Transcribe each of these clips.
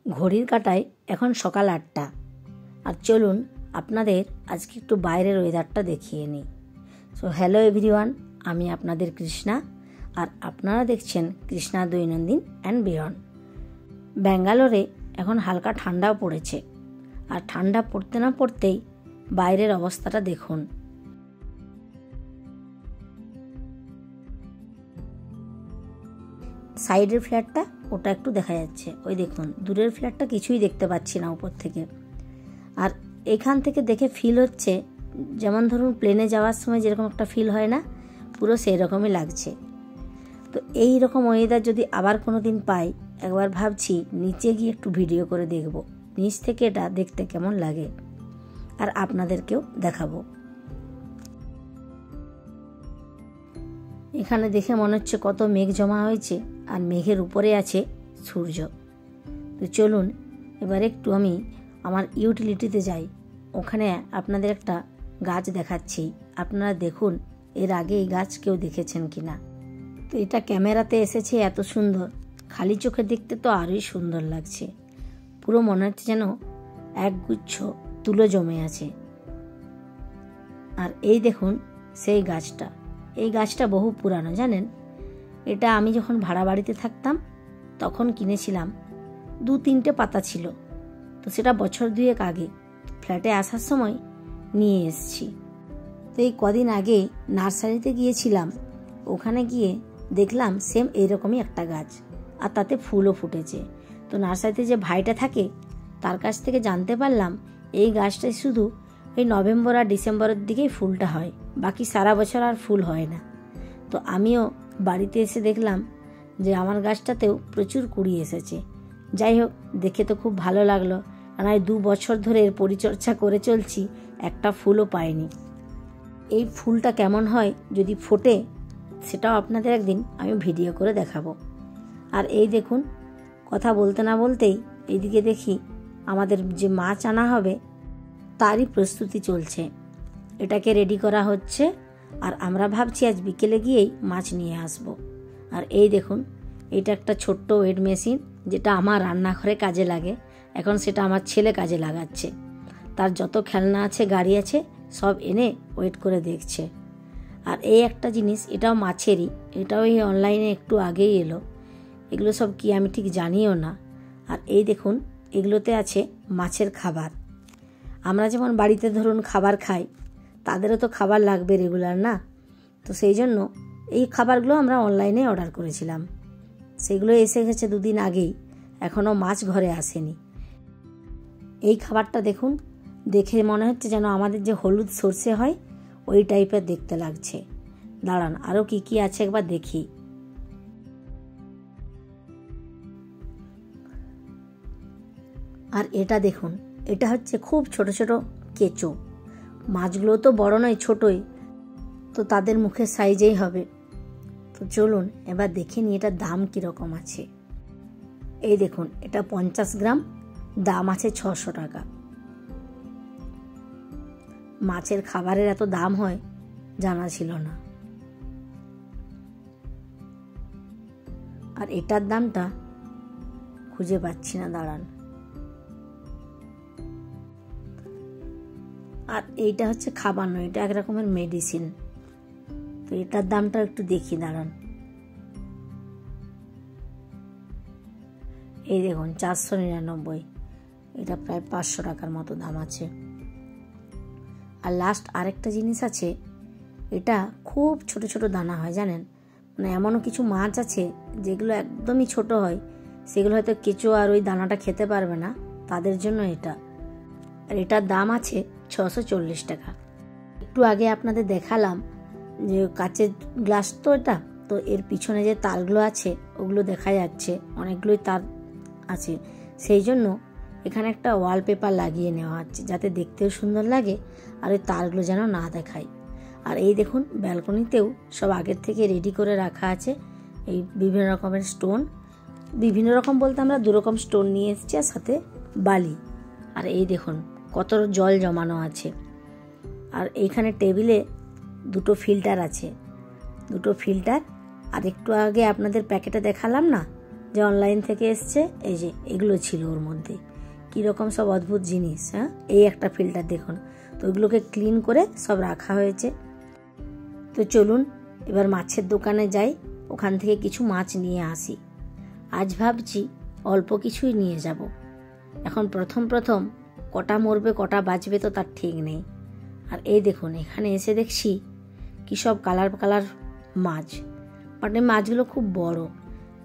ঘড়ির কাঁটায় এখন সকাল 8টা। আর চলুন আপনাদের আজকে একটু বাইরের ওয়েদারটা দেখিয়ে নিই। সো হ্যালো এভরিওয়ান, আমি আপনাদের কৃষ্ণা, আর আপনারা দেখছেন কৃষ্ণা দৈনন্দিন অ্যান্ড বিয়ন্ড। ব্যাঙ্গালোরে এখন হালকা ঠান্ডাও পড়েছে, আর ঠান্ডা পড়তে না পড়তেই বাইরের অবস্থাটা দেখুন। সাইডের ফ্ল্যাটটা ওটা একটু দেখা যাচ্ছে, ওই দেখুন। দূরের ফ্ল্যাটটা কিছুই দেখতে পাচ্ছি না উপর থেকে। আর এখান থেকে দেখে ফিল হচ্ছে যেমন ধরুন প্লেনে যাওয়ার সময় যেরকম একটা ফিল হয় না, পুরো সেই রকমই লাগছে। তো এই রকম ওয়েদার যদি আবার কোনো দিন পাই, একবার ভাবছি নিচে গিয়ে একটু ভিডিও করে দেখব নিচ থেকে এটা দেখতে কেমন লাগে, আর আপনাদেরকেও দেখাবো। এখানে দেখে মনে হচ্ছে কত মেঘ জমা হয়েছে, আর মেঘের উপরে আছে সূর্য। তো চলুন এবার একটু আমি আমার ইউটিলিটিতে যাই। ওখানে আপনাদের একটা গাছ দেখাচ্ছি, আপনারা দেখুন এর আগে এই গাছ কেউ দেখেছেন কিনা। তো এটা ক্যামেরাতে এসেছে এত সুন্দর, খালি চোখে দেখতে তো আরোই সুন্দর লাগছে। পুরো মনে হচ্ছে যেন একগুচ্ছ তুলো জমে আছে। আর এই দেখুন সেই গাছটা, এই গাছটা বহু পুরানো জানেন। এটা আমি যখন ভাড়া বাড়িতে থাকতাম তখন কিনেছিলাম, 2-3টে পাতা ছিল। তো সেটা বছর 2 আগে ফ্ল্যাটে আসার সময় নিয়ে এসেছি। তো এই কদিন আগে নার্সারিতে গিয়েছিলাম, ওখানে গিয়ে দেখলাম সেম এইরকমই একটা গাছ, আর তাতে ফুলও ফুটেছে। তো নার্সারিতে যে ভাইটা থাকে তার কাছ থেকে জানতে পারলাম এই গাছটায় শুধু এই নভেম্বর আর ডিসেম্বরের দিকেই ফুলটা হয়, বাকি সারা বছর আর ফুল হয় না। তো আমিও বাড়িতে এসে দেখলাম যে আমার গাছটাতেও প্রচুর কুড়ি এসেছে। যাই হোক, দেখে তো খুব ভালো লাগলো, কারণ 2 বছর ধরে এর পরিচর্যা করে চলছি, একটা ফুলও পাইনি। এই ফুলটা কেমন হয় যদি ফোটে সেটাও আপনাদের একদিন আমি ভিডিও করে দেখাবো। আর এই দেখুন, কথা বলতে না বলতেই এইদিকে দেখি আমাদের যে মাছ আনা হবে তারই প্রস্তুতি চলছে। এটাকে রেডি করা হচ্ছে, আর আমরা ভাবছি আজ বিকেলে গিয়েই মাছ নিয়ে আসব। আর এই দেখুন, এটা একটা ছোট্ট ওয়েট মেশিন, যেটা আমার রান্নাঘরে কাজে লাগে। এখন সেটা আমার ছেলে কাজে লাগাচ্ছে। তার যত খেলনা আছে, গাড়ি আছে, সব এনে ওয়েট করে দেখছে। আর এই একটা জিনিস, এটাও মাছেরই, এটাও এই অনলাইনে একটু আগেই এলো। এগুলো সব কি আমি ঠিক জানিও না। আর এই দেখুন, এগুলোতে আছে মাছের খাবার। আমরা যেমন বাড়িতে ধরুন খাবার খাই, তাদেরও তো খাবার লাগবে রেগুলার না। তো সেই জন্য এই খাবারগুলো আমরা অনলাইনে অর্ডার করেছিলাম, সেগুলো এসে গেছে 2 দিন আগেই, এখনও মাছ ঘরে আসেনি। এই খাবারটা দেখুন, দেখে মনে হচ্ছে যেন আমাদের যে হলুদ সর্ষে হয় ওই টাইপের দেখতে লাগছে। দাঁড়ান আরও কি কি আছে একবার দেখি। আর এটা দেখুন, এটা হচ্ছে খুব ছোট ছোট কেঁচো। মাছগুলো তো বড় নয়, ছোটই, তো তাদের মুখের সাইজেই হবে। তো চলুন এবার দেখে নিই এটার দাম কীরকম আছে। এই দেখুন, এটা 50 গ্রাম, দাম আছে 600 টাকা। মাছের খাবারের এত দাম হয় জানা ছিল না। আর এটার দামটা খুঁজে পাচ্ছি না, দাঁড়ান। আর এইটা হচ্ছে খাবার নয়, এটা এক রকমের মেডিসিন। তো এটার দামটা একটু দেখি, দাঁড়ান। এই দেখুন 499, এটা প্রায় 500 টাকার মতো দাম আছে। আর লাস্ট আরেকটা জিনিস আছে, এটা খুব ছোট ছোট দানা হয় জানেন। মানে এমনও কিছু মাছ আছে যেগুলো একদমই ছোট হয়, সেগুলো হয়তো কেঁচো আর ওই দানাটা খেতে পারবে না, তাদের জন্য এটা। আর এটার দাম আছে 640 টাকা। একটু আগে আপনাদের দেখালাম যে কাচের গ্লাস, তো এটা তো এর পিছনে যে তারগুলো আছে ওগুলো দেখা যাচ্ছে, অনেকগুলোই তার আছে। সেই জন্য এখানে একটা ওয়ালপেপার লাগিয়ে নেওয়া হচ্ছে, যাতে দেখতেও সুন্দর লাগে আর ওই তারগুলো যেন না দেখায়। আর এই দেখুন, ব্যালকনিতেও সব আগের থেকে রেডি করে রাখা আছে এই বিভিন্ন রকমের স্টোন। বিভিন্ন রকম বলতে আমরা 2 রকম স্টোন নিয়ে এসেছি, আর সাথে বালি। আর এই দেখুন কত জল জমানো আছে। আর এইখানে টেবিলে 2টো ফিল্টার আছে, 2টো ফিল্টার। আর একটু আগে আপনাদের প্যাকেটে দেখালাম না, যে অনলাইন থেকে এসছে, এই যে এগুলো ছিল ওর মধ্যে। কীরকম সব অদ্ভুত জিনিস। হ্যাঁ, এই একটা ফিল্টার দেখুন। তো ওইগুলোকে ক্লিন করে সব রাখা হয়েছে। তো চলুন এবার মাছের দোকানে যাই, ওখান থেকে কিছু মাছ নিয়ে আসি। আজ ভাবছি অল্প কিছুই নিয়ে যাব। এখন প্রথম কটা মরবে কটা বাঁচবে তো তার ঠিক নেই। আর এই দেখুন, এখানে এসে দেখছি কি সব কালার কালার মাছ। বাট এই মাছগুলো খুব বড়।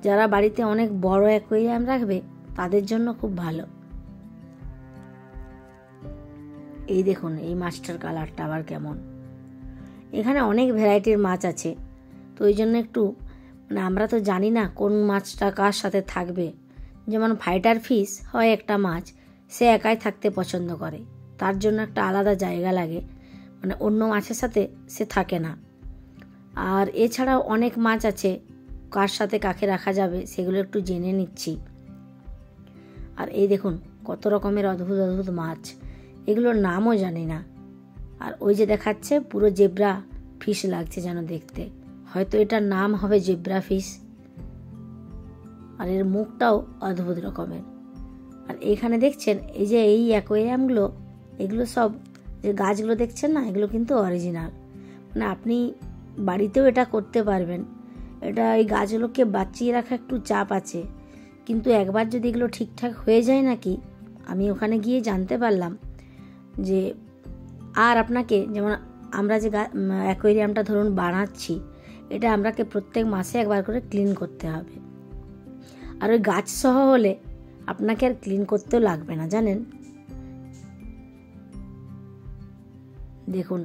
যারা বাড়িতে অনেক বড় অ্যাকোয়ারিয়াম রাখবে তাদের জন্য খুব ভালো। এই দেখুন এই মাছটার কালারটা আবার কেমন। এখানে অনেক ভ্যারাইটির মাছ আছে, তো ওই জন্য একটু আমরা তো জানি না কোন মাছটা কার সাথে থাকবে। যেমন ফাইটার ফিশ হয় একটা মাছ, সে একাই থাকতে পছন্দ করে, তার জন্য একটা আলাদা জায়গা লাগে, অন্য মাছের সাথে সে থাকে না। আর এছাড়াও অনেক মাছ আছে, কার সাথে কাকে রাখা যাবে সেগুলো একটু জেনে নিচ্ছি। আর এই দেখুন কত রকমের অদ্ভুত অদ্ভুত মাছ, এগুলোর নামও জানি না। আর ওই যে দেখাচ্ছে পুরো জেব্রা ফিশ লাগছে যেন দেখতে, হয়তো এটার নাম হবে জেব্রা ফিশ। আর এর মুখটাও অদ্ভুত রকমের। আর এখানে দেখছেন এই যে এই অ্যাকোয়ারিয়ামগুলো, এগুলো সব যে গাছগুলো দেখছেন না, এগুলো কিন্তু অরিজিনাল। আপনি বাড়িতেও এটা করতে পারবেন। এটা এই গাছগুলোকে বাঁচিয়ে রাখা একটু চাপ আছে, কিন্তু একবার যদি এগুলো ঠিকঠাক হয়ে যায় নাকি, আমি ওখানে গিয়ে জানতে পারলাম যে আর আপনাকে, যেমন আমরা যে অ্যাকোয়ারিয়ামটা ধরুন বানাচ্ছি, এটা আমরাকে প্রত্যেক মাসে একবার করে ক্লিন করতে হবে। আর ওই গাছ সহ হলে আপনাকে আর ক্লিন করতেও লাগবে না, জানেন। দেখুন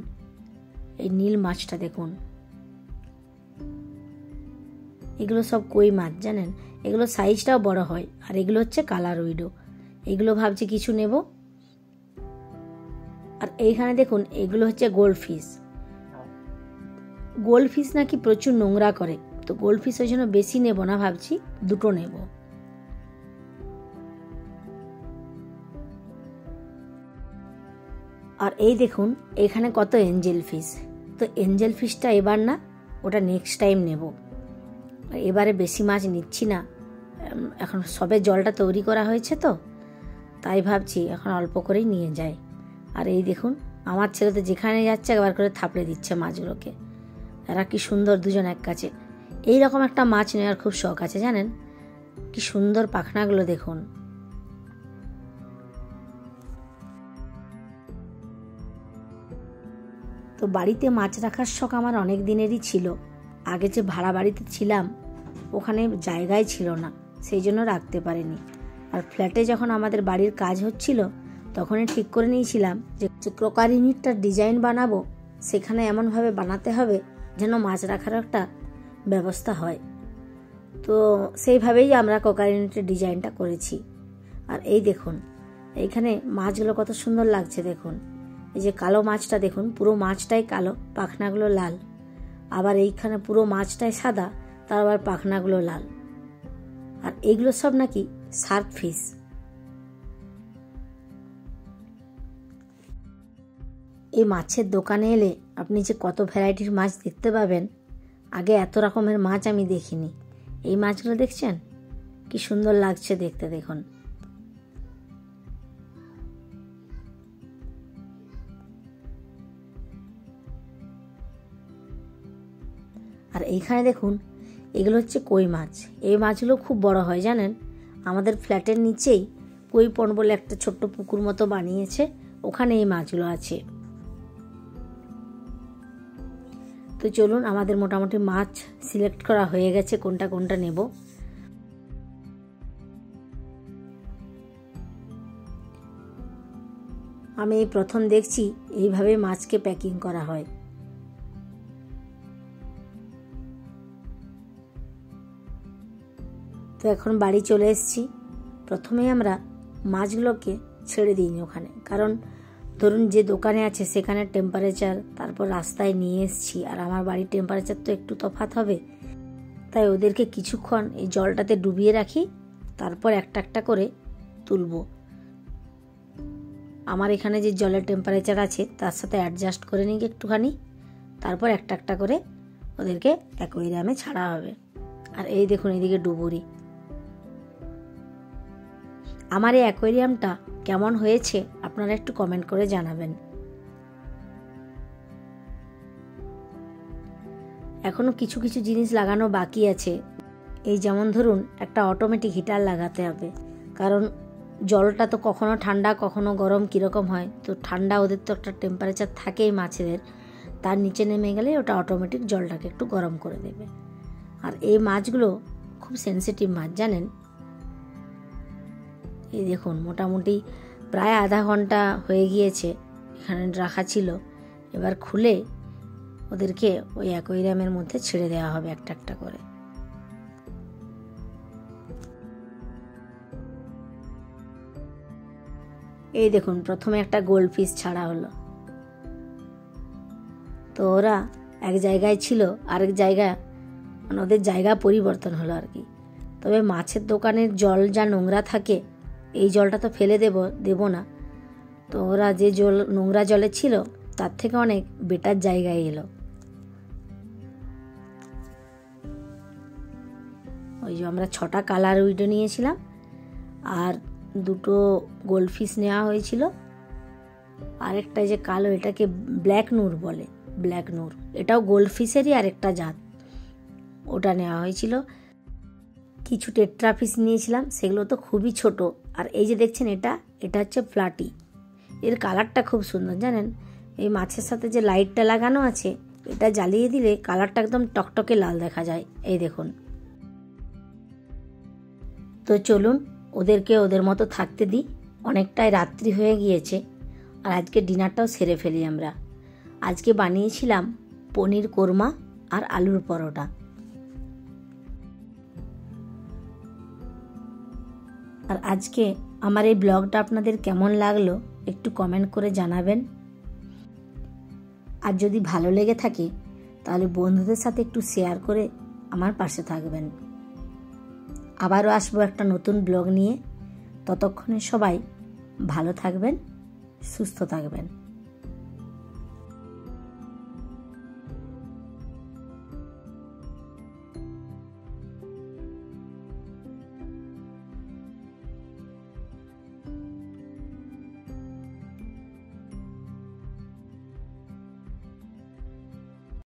এই নীল মাছটা দেখুন, এগুলো সব কই মাছ, জানেন। এগুলো সাইজটাও বড় হয়। আর এগুলো হচ্ছে কালার উইডো। এগুলো ভাবছি কিছু নেব। আর এইখানে দেখুন এগুলো হচ্ছে গোল্ড ফিশ। গোল্ড ফিশ নাকি প্রচুর নোংরা করে, তো গোল্ড ফিশ ওই জন্য বেশি নেব না, ভাবছি দুটো নেব। আর এই দেখুন এখানে কত এঞ্জেল ফিশ। তো এঞ্জেল ফিশটা এবার না, ওটা নেক্সট টাইম নেব। এবারে বেশি মাছ নিচ্ছি না, এখন সবে জলটা তৈরি করা হয়েছে তো, তাই ভাবছি এখন অল্প করেই নিয়ে যাই। আর এই দেখুন আমার ছেলে তো যেখানে যাচ্ছে একবার করে থাপড়ে দিচ্ছে মাছগুলোকে। এরা কি সুন্দর দুজন এক কাছে। এই রকম একটা মাছ নেওয়ার খুব শখ আছে, জানেন। কি সুন্দর পাখনাগুলো দেখুন। তো বাড়িতে মাছ রাখার শখ আমার অনেক দিনেরই ছিল। আগে যে ভাড়া বাড়িতে ছিলাম ওখানে জায়গায় ছিল না, সেই জন্য রাখতে পারিনি। আর ফ্ল্যাটে যখন আমাদের বাড়ির কাজ হচ্ছিল তখনই ঠিক করে নিয়েছিলাম যে ক্রকার ইউনিটটার ডিজাইন বানাবো, সেখানে এমনভাবে বানাতে হবে যেন মাছ রাখার একটা ব্যবস্থা হয়। তো সেইভাবেই আমরা ক্রকার ইউনিটের ডিজাইনটা করেছি। আর এই দেখুন এইখানে মাছগুলো কত সুন্দর লাগছে দেখুন। এই যে কালো মাছটা দেখুন, পুরো মাছটাই কালো, পাখনাগুলো লাল। আবার এইখানে পুরো মাছটাই সাদা, তার আবার পাখনাগুলো লাল। আর এইগুলো সব নাকি শার্ক ফিশ। এই মাছের দোকানে এলে আপনি যে কত ভ্যারাইটির মাছ দেখতে পাবেন, আগে এত রকমের মাছ আমি দেখিনি। এই মাছগুলো দেখছেন কি সুন্দর লাগছে দেখতে, দেখুন। আর এইখানে দেখুন এগুলো হচ্ছে কই মাছ। এই মাছগুলো খুব বড় হয়, জানেন। আমাদের ফ্ল্যাটের নিচেই কই পন্ড বলে একটা ছোট্ট পুকুর মতো বানিয়েছে, ওখানে এই মাছগুলো আছে। তো চলুন, আমাদের মোটামুটি মাছ সিলেক্ট করা হয়ে গেছে, কোনটা কোনটা নেব। আমি এই প্রথম দেখছি এইভাবে মাছকে প্যাকিং করা হয়। তো এখন বাড়ি চলে এসেছি। প্রথমে আমরা মাছগুলোকে ছেড়ে দিইনি ওখানে, কারণ ধরুন যে দোকানে আছে সেখানে টেম্পারেচার, তারপর রাস্তায় নিয়ে এসেছি, আর আমার বাড়ির টেম্পারেচার তো একটু তফাৎ হবে। তাই ওদেরকে কিছুক্ষণ এই জলটাতে ডুবিয়ে রাখি, তারপর একটা একটা করে তুলব। আমার এখানে যে জলের টেম্পারেচার আছে তার সাথে অ্যাডজাস্ট করে নিই একটুখানি, তারপর একটা একটা করে ওদেরকে অ্যাকোয়ারিয়ামে ছাড়া হবে। আর এই দেখুন এইদিকে ডুবুরি, আমার এই অ্যাকোয়ারিয়ামটা কেমন হয়েছে আপনারা একটু কমেন্ট করে জানাবেন। এখনো কিছু কিছু জিনিস লাগানো বাকি আছে। এই যেমন ধরুন একটা অটোমেটিক হিটার লাগাতে হবে, কারণ জলটা তো কখনো ঠান্ডা কখনো গরম কীরকম হয়, তো ঠান্ডা ওদের তো একটা টেম্পারেচার থাকেই মাছেদের, তার নিচে নেমে গেলে ওটা অটোমেটিক জলটাকে একটু গরম করে দেবে। আর এই মাছগুলো খুব সেনসিটিভ মাছ জানেন। এই দেখুন মোটামুটি প্রায় আধা ঘন্টা হয়ে গিয়েছে এখানে রাখা ছিল। এবার খুলে ওদেরকে ওই অ্যাকোয়ারিয়ামের মধ্যে ছেড়ে দেওয়া হবে একটা একটা করে। এই দেখুন প্রথমে একটা গোল্ড ফিশ ছাড়া হলো। তো ওরা এক জায়গায় ছিল, আরেক জায়গা মানে ওদের জায়গা পরিবর্তন হলো আর কি। তবে মাছের দোকানের জল যা নোংরা থাকে, এই জলটা তো ফেলে দেব না, তো ওরা যে জল নোংরা জলে ছিল তার থেকে অনেক বেটার জায়গায় এলো। ওই যে আমরা 6টা কালার উইডো নিয়েছিলাম আর 2টো গোল্ড ফিশ নেওয়া হয়েছিল, আরেকটা যে কালো এটাকে ব্ল্যাক নূর বলে, ব্ল্যাক নূর, এটাও গোল্ড ফিশেরই আরেকটা জাত, ওটা নেওয়া হয়েছিল। কিছু টেট্রা ফিশ নিয়েছিলাম, সেগুলো তো খুবই ছোট। আর এই যে দেখছেন এটা হচ্ছে ফ্লাটি, এর কালারটা খুব সুন্দর জানেন। এই মাছের সাথে যে লাইটটা লাগানো আছে, এটা জ্বালিয়ে দিলে কালারটা একদম টকটকে লাল দেখা যায়। এই দেখুন। তো চলুন ওদেরকে ওদের মতো থাকতে দিই, অনেকটাই রাত্রি হয়ে গিয়েছে। আর আজকে ডিনারটাও সেরে ফেলি আমরা। আজকে বানিয়েছিলাম পনির কোরমা আর আলুর পরোটা। আর আজকে আমার এই ব্লগটা আপনাদের কেমন লাগলো একটু কমেন্ট করে জানাবেন। আর যদি ভালো লেগে থাকে তাহলে বন্ধুদের সাথে একটু শেয়ার করে আমার পাশে থাকবেন। আবারও আসবো একটা নতুন ব্লগ নিয়ে। ততক্ষণে সবাই ভালো থাকবেন, সুস্থ থাকবেন।